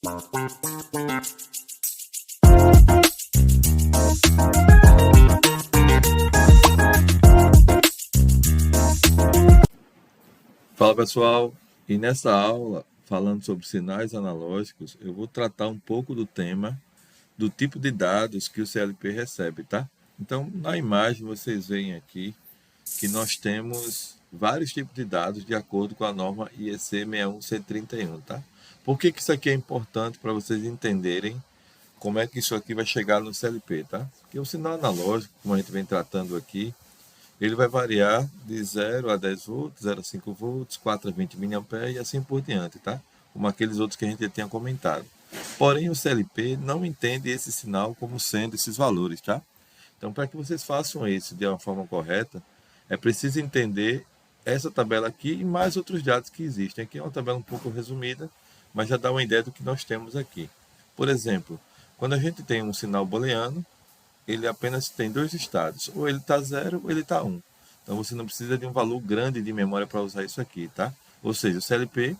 Fala pessoal, e nessa aula, falando sobre sinais analógicos, eu vou tratar um pouco do tema do tipo de dados que o CLP recebe, tá? Então, na imagem vocês veem aqui que nós temos vários tipos de dados de acordo com a norma IEC 61131, tá? Por que isso aqui é importante para vocês entenderem como é que isso aqui vai chegar no CLP, tá? Porque o sinal analógico, como a gente vem tratando aqui, ele vai variar de 0 a 10 volts, 0 a 5 volts, 4 a 20 mA e assim por diante, tá? Como aqueles outros que a gente já tinha comentado. Porém, o CLP não entende esse sinal como sendo esses valores, tá? Então, para que vocês façam isso de uma forma correta, é preciso entender essa tabela aqui e mais outros dados que existem. Aqui é uma tabela um pouco resumida, mas já dá uma ideia do que nós temos aqui. Por exemplo, quando a gente tem um sinal booleano, ele apenas tem dois estados, ou ele está 0 ou ele está 1. Então você não precisa de um valor grande de memória para usar isso aqui, tá? Ou seja, o CLP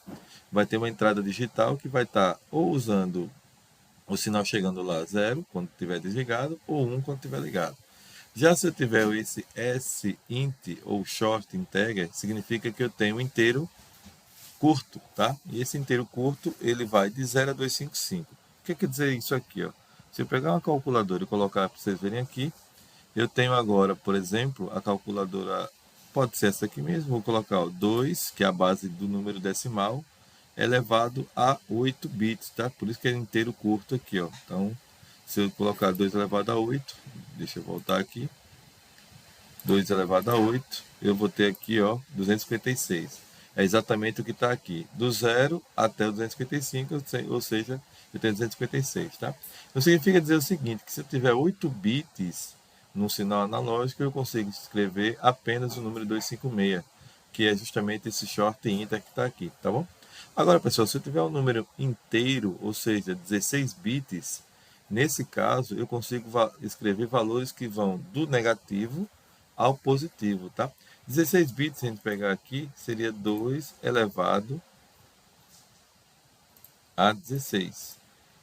vai ter uma entrada digital que vai estar ou usando o sinal chegando lá 0 quando estiver desligado, ou 1 quando estiver ligado. Já se eu tiver esse sint ou short integer, significa que eu tenho um inteiro curto, tá? E esse inteiro curto, ele vai de 0 a 255. O que quer dizer isso aqui, ó? Se eu pegar uma calculadora e colocar para vocês verem aqui, eu tenho agora, por exemplo, a calculadora, pode ser essa aqui mesmo, vou colocar ó, 2, que é a base do número decimal, elevado a 8 bits, tá? Por isso que é inteiro curto aqui, ó. Então, se eu colocar 2 elevado a 8, deixa eu voltar aqui, 2 elevado a 8, eu vou ter aqui, ó, 256. É exatamente o que está aqui, do 0 até o 255, ou seja, eu tenho 256, tá? Então significa dizer o seguinte, que se eu tiver 8 bits num sinal analógico, eu consigo escrever apenas o número 256, que é justamente esse short inter que está aqui, tá bom? Agora, pessoal, se eu tiver um número inteiro, ou seja, 16 bits, nesse caso eu consigo escrever valores que vão do negativo ao positivo, tá? 16 bits, se a gente pegar aqui, seria 2 elevado a 16.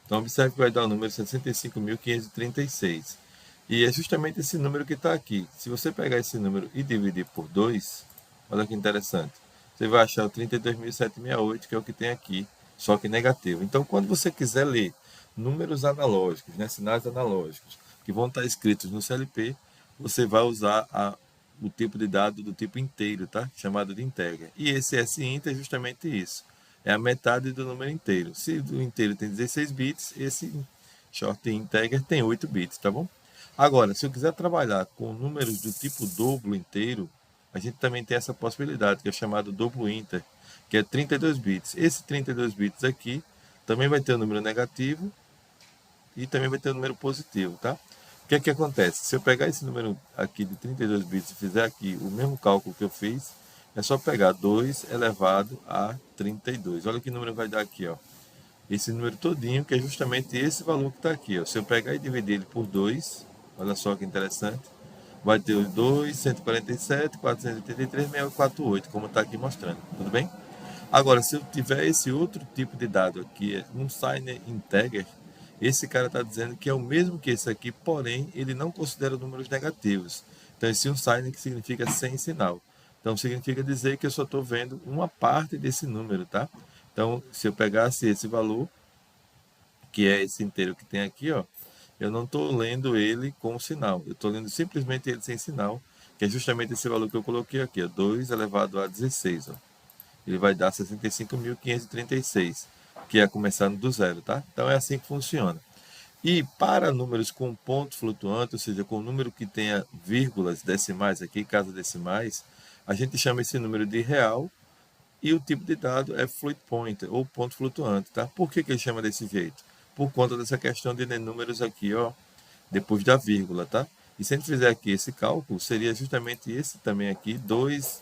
Então, observe que vai dar o número 65.536. E é justamente esse número que está aqui. Se você pegar esse número e dividir por 2, olha que interessante. Você vai achar o 32.768, que é o que tem aqui, só que negativo. Então, quando você quiser ler números analógicos, né, sinais analógicos, que vão estar escritos no CLP, você vai usar o tipo de dado do tipo inteiro, tá? Chamado de integer. E esse sint é justamente isso. É a metade do número inteiro. Se o inteiro tem 16 bits, esse short integer tem 8 bits, tá bom? Agora, se eu quiser trabalhar com números do tipo dobro inteiro, a gente também tem essa possibilidade, que é chamado dobro inter, que é 32 bits. Esse 32 bits aqui também vai ter um número negativo e também vai ter um número positivo, tá? O que é que acontece? Se eu pegar esse número aqui de 32 bits e fizer aqui o mesmo cálculo que eu fiz, é só pegar 2 elevado a 32. Olha que número vai dar aqui, ó. Esse número todinho, que é justamente esse valor que está aqui, ó. Se eu pegar e dividir ele por 2, olha só que interessante, vai ter os 2, 147, 483, 648, como está aqui mostrando, tudo bem? Agora, se eu tiver esse outro tipo de dado aqui, um sign integer, esse cara está dizendo que é o mesmo que esse aqui, porém, ele não considera números negativos. Então, esse unsigned que significa sem sinal. Então, significa dizer que eu só estou vendo uma parte desse número, tá? Então, se eu pegasse esse valor, que é esse inteiro que tem aqui, ó, eu não estou lendo ele com sinal. Eu estou lendo simplesmente ele sem sinal, que é justamente esse valor que eu coloquei aqui, ó, 2 elevado a 16, ó. Ele vai dar 65.536, que é começando do zero, tá? Então é assim que funciona. E para números com ponto flutuante, ou seja, com número que tenha vírgulas decimais aqui, casas decimais, a gente chama esse número de real e o tipo de dado é float pointer, ou ponto flutuante, tá? Por que ele chama desse jeito? Por conta dessa questão de números aqui, ó, depois da vírgula, tá? E se a gente fizer aqui esse cálculo, seria justamente esse também aqui, 2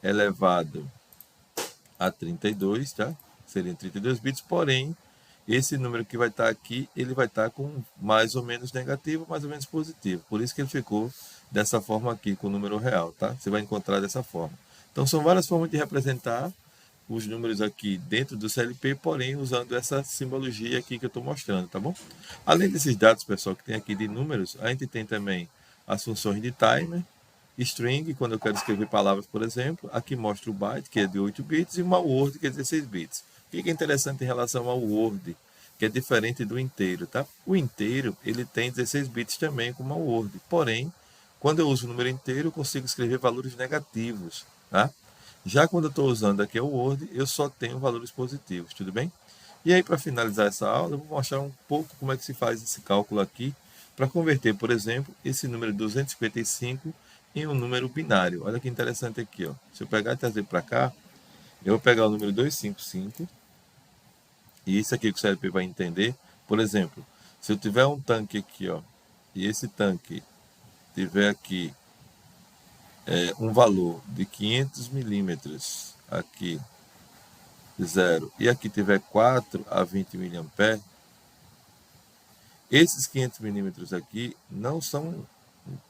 elevado a 32, tá? Seriam 32 bits, porém, esse número que vai estar aqui, ele vai estar com mais ou menos negativo, mais ou menos positivo. Por isso que ele ficou dessa forma aqui, com o número real, tá? Você vai encontrar dessa forma. Então, são várias formas de representar os números aqui dentro do CLP, porém usando essa simbologia aqui que eu estou mostrando, tá bom? Além desses dados, pessoal, que tem aqui de números, a gente tem também as funções de timer, string, quando eu quero escrever palavras, por exemplo. Aqui mostra o byte, que é de 8 bits, e uma word, que é 16 bits. O que é interessante em relação ao word, que é diferente do inteiro, tá? O inteiro, ele tem 16 bits também, como a word. Porém, quando eu uso o número inteiro, eu consigo escrever valores negativos, tá? Já quando eu estou usando aqui o Word, eu só tenho valores positivos, tudo bem? E aí, para finalizar essa aula, eu vou mostrar um pouco como é que se faz esse cálculo aqui, para converter, por exemplo, esse número 255 em um número binário. Olha que interessante aqui, ó. Se eu pegar e trazer para cá, eu vou pegar o número 255, e isso aqui que o CLP vai entender. Por exemplo, se eu tiver um tanque aqui, ó, e esse tanque tiver aqui um valor de 500 milímetros aqui, 0, e aqui tiver 4 a 20 mA, esses 500 milímetros aqui não são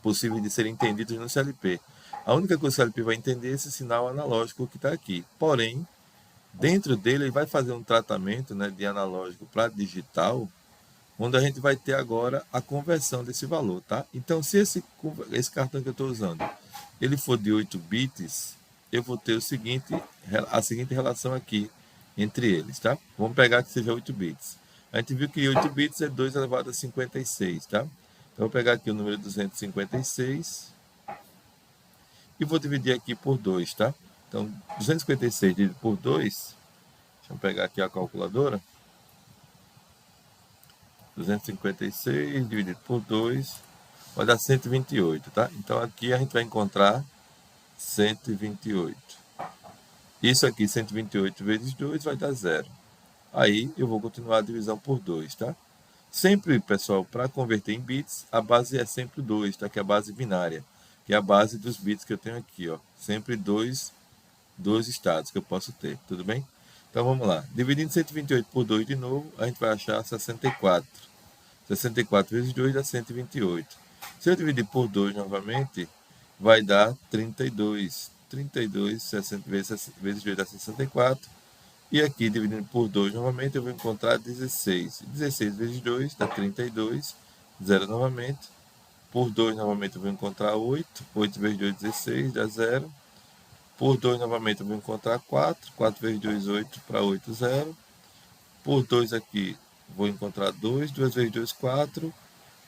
possíveis de serem entendidos no CLP. A única coisa que o CLP vai entender é esse sinal analógico que está aqui. Porém, dentro dele, ele vai fazer um tratamento, né, de analógico para digital, onde a gente vai ter agora a conversão desse valor, tá? Então, se esse cartão que eu estou usando, ele for de 8 bits, eu vou ter a seguinte relação aqui entre eles, tá? Vamos pegar que seja 8 bits. A gente viu que 8 bits é 2 elevado a 56, tá? Então, eu vou pegar aqui o número 256 e vou dividir aqui por 2, tá? Então, 256 dividido por 2, deixa eu pegar aqui a calculadora. 256 dividido por 2 vai dar 128, tá? Então aqui a gente vai encontrar 128. Isso aqui, 128 vezes 2 vai dar 0. Aí eu vou continuar a divisão por 2, tá? Sempre, pessoal, para converter em bits, a base é sempre 2, tá? Que é a base binária, que é a base dos bits que eu tenho aqui, ó. Sempre dois estados que eu posso ter, tudo bem? Então vamos lá. Dividindo 128 por 2 de novo, a gente vai achar 64. 64 vezes 2 dá 128. Se eu dividir por 2 novamente, vai dar 32. 32 60 vezes 2 dá 64. E aqui, dividindo por 2 novamente, eu vou encontrar 16. 16 vezes 2 dá 32. 0 novamente. Por 2 novamente eu vou encontrar 8. 8 vezes 2, 16, dá 0. Por 2 novamente eu vou encontrar 4. 4 vezes 2, 8, para 8, 0. Por 2 aqui, vou encontrar 2. 2 vezes 2, 4.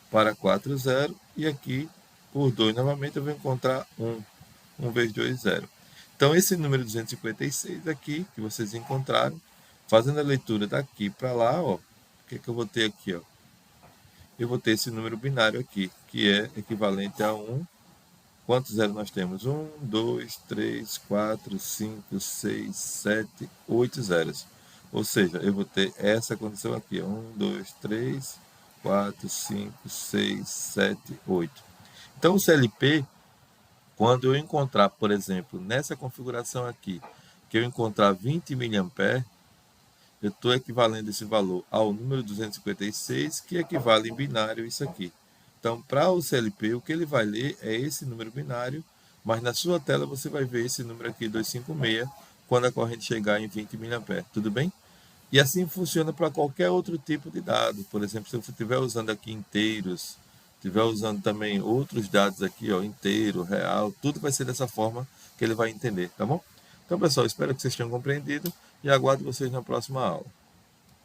Para 4, 0. E aqui, por 2 novamente, eu vou encontrar 1. 1 vezes 2, 0. Então, esse número 256 aqui, que vocês encontraram, fazendo a leitura daqui para lá, ó, o que eu vou ter aqui? Ó? Eu vou ter esse número binário aqui, que é equivalente a 1. Quantos zeros nós temos? 1, 2, 3, 4, 5, 6, 7, 8 zeros. Ou seja, eu vou ter essa condição aqui. 1, 2, 3, 4, 5, 6, 7, 8. Então, o CLP, quando eu encontrar, por exemplo, nessa configuração aqui, que eu encontrar 20 mA, eu estou equivalendo esse valor ao número 256, que equivale em binário isso aqui. Então, para o CLP, o que ele vai ler é esse número binário, mas na sua tela você vai ver esse número aqui, 256, quando a corrente chegar em 20 mA. Tudo bem? E assim funciona para qualquer outro tipo de dado. Por exemplo, se você estiver usando aqui inteiros, estiver usando também outros dados aqui, ó, inteiro, real, tudo vai ser dessa forma que ele vai entender, tá bom? Então, pessoal, espero que vocês tenham compreendido e aguardo vocês na próxima aula.